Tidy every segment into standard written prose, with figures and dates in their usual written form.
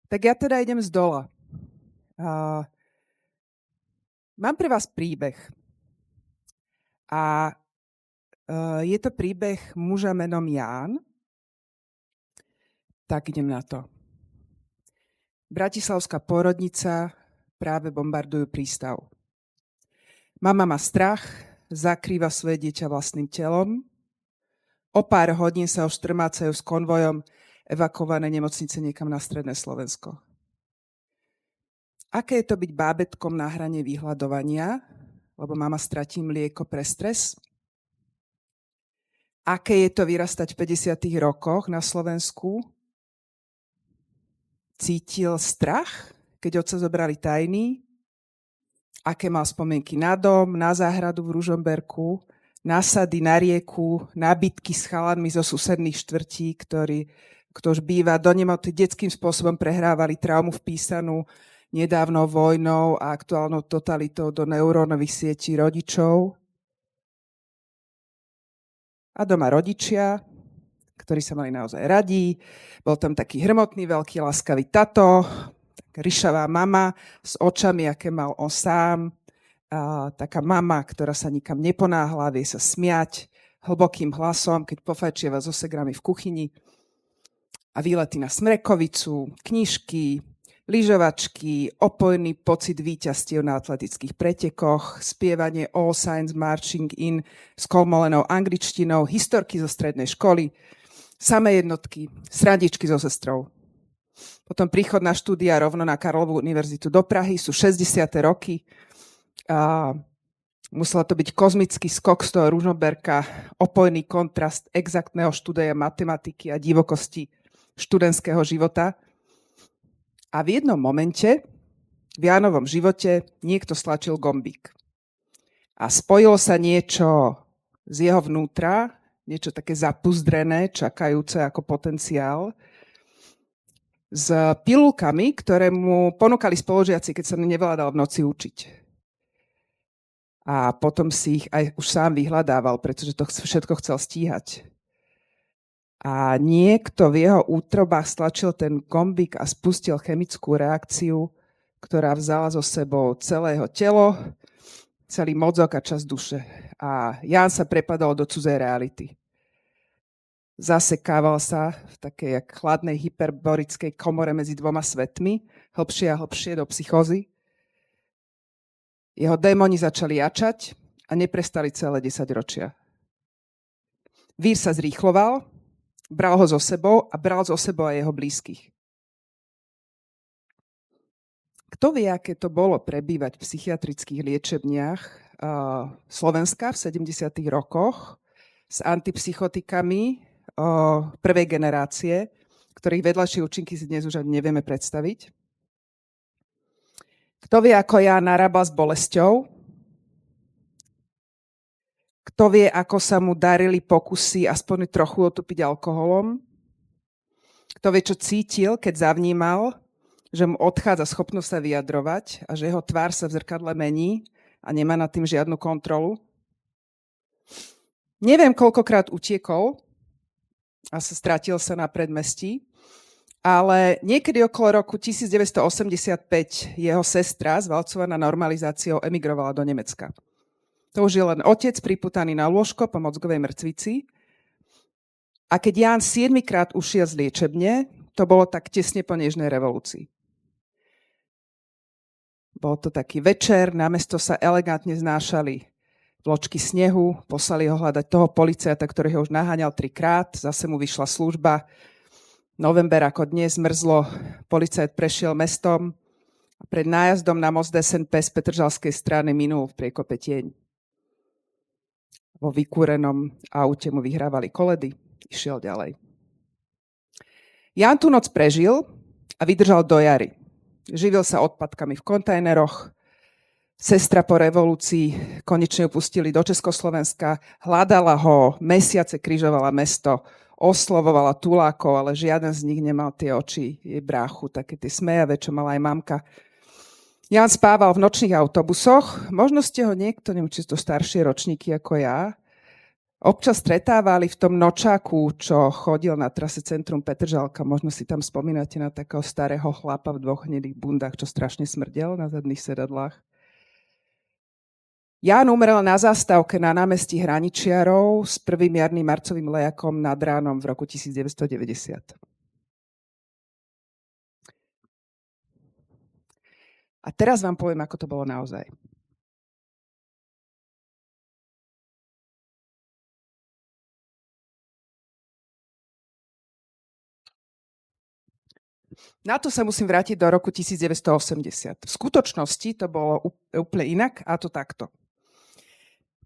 Tak ja teda idem z dola. Mám pre vás príbeh. A je to príbeh muža menom Ján. Tak idem na to. Bratislavská pôrodnica, práve bombardujú prístav. Mama má strach, zakrýva svoje dieťa vlastným telom. O pár hodín sa už trmácajú s konvojom evakuované nemocnice niekam na stredné Slovensko. Aké je to byť bábätkom na hrane vyhľadovania, lebo mama stratí mlieko pre stres? Aké je to vyrastať v 50. rokoch na Slovensku? Cítil strach, keď otca zobrali tajný? Aké mal spomienky na dom, na záhradu v Ružomberku, na sady, na rieku, na bitky s chalanmi zo susedných štvrtí, kto už býva do nemoty detským spôsobom prehrávali traumu vpísanú nedávnou vojnou a aktuálnou totalitou do neurónových sietí rodičov. A doma rodičia, ktorí sa mali naozaj radí. Bol tam taký hrmotný, veľký, láskavý tato, ryšavá mama s očami, aké mal on sám. Taká mama, ktorá sa nikam neponáhla, vie sa smiať hlbokým hlasom, keď pofajčieva so segrami v kuchyni. A výlety na Smrekovicu, knižky, lyžovačky, opojný pocit víťazstiev na atletických pretekoch, spievanie All Saints Marching In s kolmolenou angličtinou, historky zo strednej školy, samé jednotky, srandičky so sestrou. Potom príchod na štúdia rovno na Karlovú univerzitu do Prahy, sú 60. roky. A musela to byť kozmický skok z toho Ružomberka, opojný kontrast exaktného štúdia matematiky a divokosti študentského života. A v jednom momente v Jánovom živote niekto stlačil gombík. A spojilo sa niečo z jeho vnútra, niečo také zapuzdrené, čakajúce ako potenciál, s pilulkami, ktoré mu ponúkali spolužiaci, keď sa nevládal v noci učiť. A potom si ich aj už sám vyhľadával, pretože to všetko chcel stíhať. A niekto v jeho útrobách stlačil ten gombík a spustil chemickú reakciu, ktorá vzala so sebou celé jeho telo, celý mozog a časť duše. A Ján sa prepadol do cudzej reality. Zasekával sa v takej jak chladnej hyperborickej komore medzi dvoma svetmi, hlbšie a hlbšie do psychózy. Jeho démoni začali jačať a neprestali celé 10 ročia. Vír sa zrýchloval, bral ho so sebou a bral so sebou aj jeho blízkych. Kto vie, aké to bolo prebývať v psychiatrických liečebniach Slovenska v 70. rokoch s antipsychotikami prvej generácie, ktorých vedľajšie účinky si dnes už ani nevieme predstaviť? Kto vie, ako ja narábal s bolesťou? Kto vie, ako sa mu darili pokusy aspoň trochu otupiť alkoholom? Kto vie, čo cítil, keď zavnímal, že mu odchádza schopnosť sa vyjadrovať a že jeho tvár sa v zrkadle mení a nemá nad tým žiadnu kontrolu? Neviem, koľkokrát utiekol a stratil sa na predmestí, ale niekedy okolo roku 1985 jeho sestra, zvalcovaná normalizáciou, emigrovala do Nemecka. To už je len otec priputaný na lôžko po mozgovej mŕtvici. A keď Ján 7-krát ušiel z liečebne, to bolo tak tesne po nežnej revolúcii. Bol to taký večer, namesto sa elegantne znášali vločky snehu, poslali ho hľadať toho policajta, ktorý ho už naháňal 3-krát, zase mu vyšla služba. November ako dnes, mrzlo, policajt prešiel mestom a pred nájazdom na most SNP z Petržalskej strany minul v priekope tieň. Vo vykúrenom aute mu vyhrávali koledy, išiel ďalej. Ján tú noc prežil a vydržal do jary. Živil sa odpadkami v kontajneroch. Sestra po revolúcii konečne ju pustili do Československa, hľadala ho, mesiace križovala mesto, oslovovala tulákov, ale žiaden z nich nemal tie oči, jej bráchu, také tie smejavé, čo mala aj mamka. Ján spával v nočných autobusoch, možno ste ho niekto, neviem, či to staršie ročníky ako ja, občas stretávali v tom nočáku, čo chodil na trase centrum Petržalka. Možno si tam spomínate na takého starého chlapa v 2 hnedých bundách, čo strašne smrdel na zadných sedadlách. Ján umrel na zastávke na námestí Hraničiarov s prvým jarným marcovým lejakom nad ránom v roku 1990. A teraz vám poviem, ako to bolo naozaj. Na to sa musím vrátiť do roku 1980. V skutočnosti to bolo úplne inak a to takto.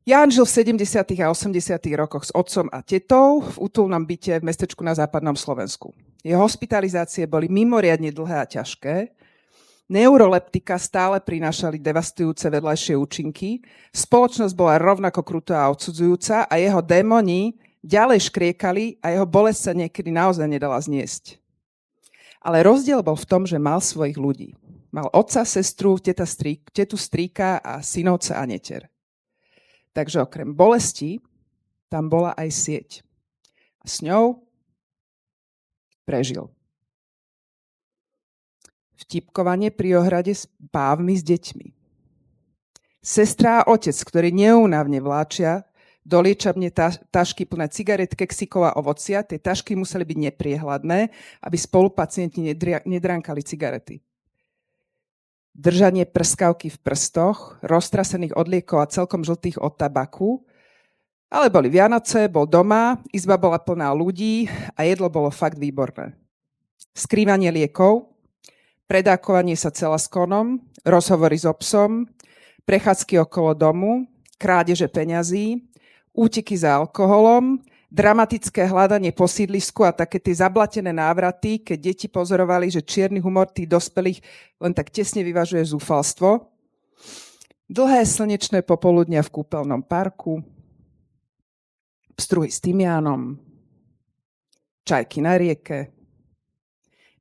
Ján žil v 70. a 80. rokoch s otcom a tetou v útulnom byte v mestečku na západnom Slovensku. Jeho hospitalizácie boli mimoriadne dlhé a ťažké. Neuroleptika stále prinášali devastujúce vedľajšie účinky. Spoločnosť bola rovnako krutá a odsudzujúca a jeho démoni ďalej škriekali a jeho bolesť sa niekedy naozaj nedala zniesť. Ale rozdiel bol v tom, že mal svojich ľudí. Mal otca, sestru, tetu strýka a synovca a netier. Takže okrem bolesti tam bola aj sieť. A s ňou prežil. Vtipkovanie pri ohrade s pávmi s deťmi. Sestra a otec, ktorí neúnavne vláčia do liečebne tašky plné cigaret, keksikov a ovocia. Tie tašky museli byť nepriehľadné, aby spolupacienti nedránkali cigarety. Držanie prskavky v prstoch, roztrasených od liekov a celkom žltých od tabaku. Ale boli Vianoce, bol doma, izba bola plná ľudí a jedlo bolo fakt výborné. Skrývanie liekov, predákovanie sa celaskonom, rozhovory s obsom, prechádzky okolo domu, krádeže peňazí, úteky za alkoholom, dramatické hľadanie po sídlisku a také tie zablatené návraty, keď deti pozorovali, že čierny humor tých dospelých len tak tesne vyvažuje zúfalstvo. Dlhé slnečné popoludnia v kúpeľnom parku, pstruhy s tymiánom, čajky na rieke,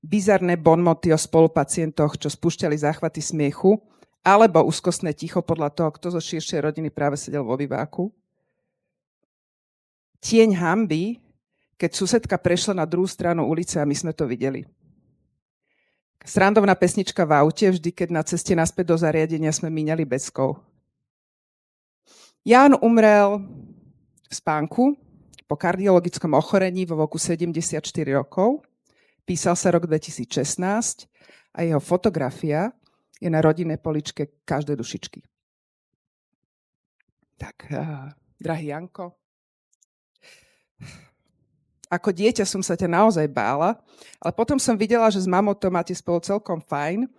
bizarné bonmoty o spolupacientoch, čo spúšťali záchvaty smiechu, alebo úzkostné ticho podľa toho, kto zo širšej rodiny práve sedel vo biváku. Tieň hanby, keď susedka prešla na druhú stranu ulice a my sme to videli. Srandovná pesnička v aute, vždy keď na ceste naspäť do zariadenia sme míňali beckou. Ján umrel v spánku po kardiologickom ochorení vo veku 74 rokov. Písal sa rok 2016 a jeho fotografia je na rodinnej poličke každej dušičky. Tak, drahý Janko, ako dieťa som sa ťa naozaj bála, ale potom som videla, že s mamou to máte spolu celkom fajn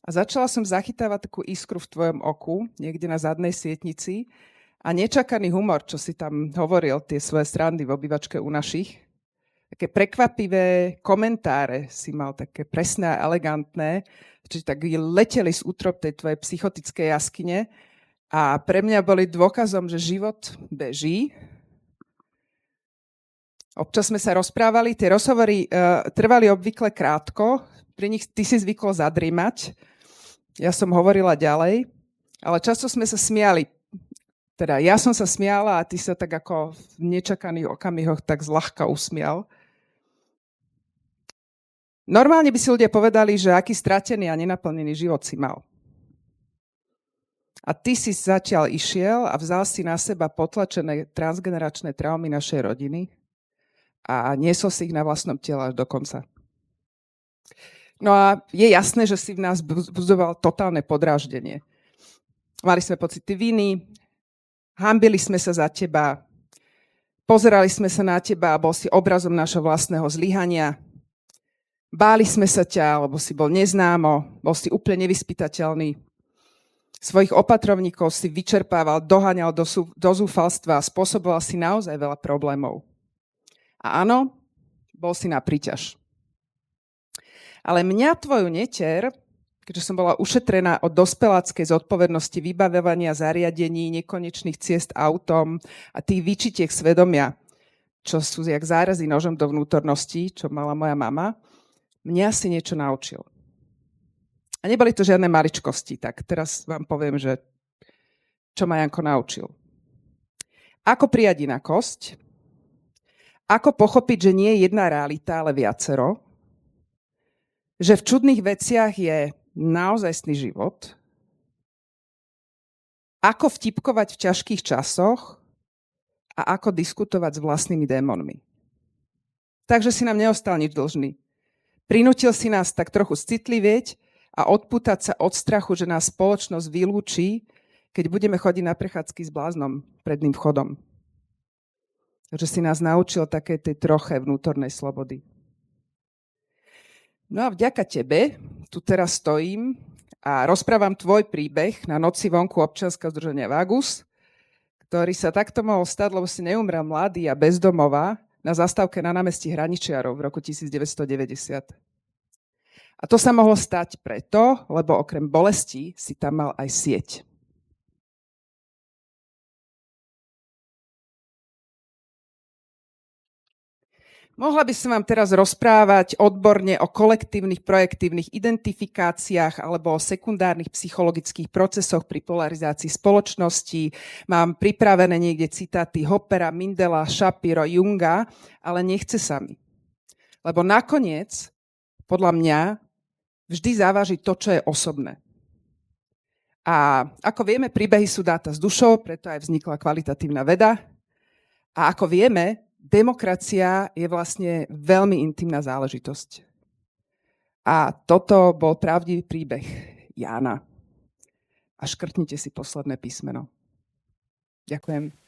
a začala som zachytávať takú iskru v tvojom oku, niekde na zadnej sietnici a nečakaný humor, čo si tam hovoril, tie svoje srandy v obývačke u našich. Také prekvapivé komentáre si mal, také presné a elegantné, čiže tak leteli z útrob tej tvojej psychotickej jaskyne a pre mňa boli dôkazom, že život beží. Občas sme sa rozprávali, tie rozhovory trvali obvykle krátko, pri nich ty si zvykol zadrímať, ja som hovorila ďalej, ale často sme sa smiali. Teda ja som sa smiala a ty sa tak ako v nečakaných okamihoch tak zľahka usmial. Normálne by si ľudia povedali, že aký stratený a nenaplnený život si mal. A ty si zatiaľ išiel a vzal si na seba potlačené transgeneračné traumy našej rodiny a niesol si ich na vlastnom tele až do konca. No a je jasné, že si v nás budoval totálne podráždenie. Mali sme pocity viny, hanbili sme sa za teba, pozerali sme sa na teba a bol si obrazom našho vlastného zlyhania. Báli sme sa ťa, lebo si bol neznámo, bol si úplne nevyspytateľný. Svojich opatrovníkov si vyčerpával, doháňal do zúfalstva a spôsoboval si naozaj veľa problémov. A áno, bol si na príťaž. Ale mňa tvoju netier, keďže som bola ušetrená od dospeláckej zodpovednosti vybavovania zariadení, nekonečných ciest autom a tých výčitiek svedomia, čo sú jak zárazy nožom do vnútornosti, čo mala moja mama, mňa si niečo naučil. A neboli to žiadne maličkosti, tak teraz vám poviem, že čo ma Janko naučil. Ako prijať inakosť? Ako pochopiť, že nie je jedna realita, ale viacero? Že v čudných veciach je naozajstný život? Ako vtipkovať v ťažkých časoch? A ako diskutovať s vlastnými démonmi? Takže si nám neostal nič dlžný. Prinútil si nás tak trochu citlivieť a odpútať sa od strachu, že nás spoločnosť vylúči, keď budeme chodiť na prechádzky s bláznom predným vchodom. Takže si nás naučil také tej troche vnútornej slobody. No a vďaka tebe tu teraz stojím a rozprávam tvoj príbeh na noci vonku občianskeho združenia Vagus, ktorý sa takto mohol stať, lebo si neumrel mladý a bezdomová na zastávke na námestí Hraničiarov v roku 1990. A to sa mohlo stať preto, lebo okrem bolesti si tam mal aj sieť. Mohla by som vám teraz rozprávať odborne o kolektívnych projektívnych identifikáciách alebo o sekundárnych psychologických procesoch pri polarizácii spoločnosti. Mám pripravené niekde citáty Hoppera, Mindela, Shapiro, Junga, ale nechce sa mi. Lebo nakoniec, podľa mňa, vždy závaží to, čo je osobné. A ako vieme, príbehy sú dáta s dušou, preto aj vznikla kvalitatívna veda. A ako vieme, demokracia je vlastne veľmi intimná záležitosť. A toto bol pravdivý príbeh Jána. A škrtnite si posledné písmeno. Ďakujem.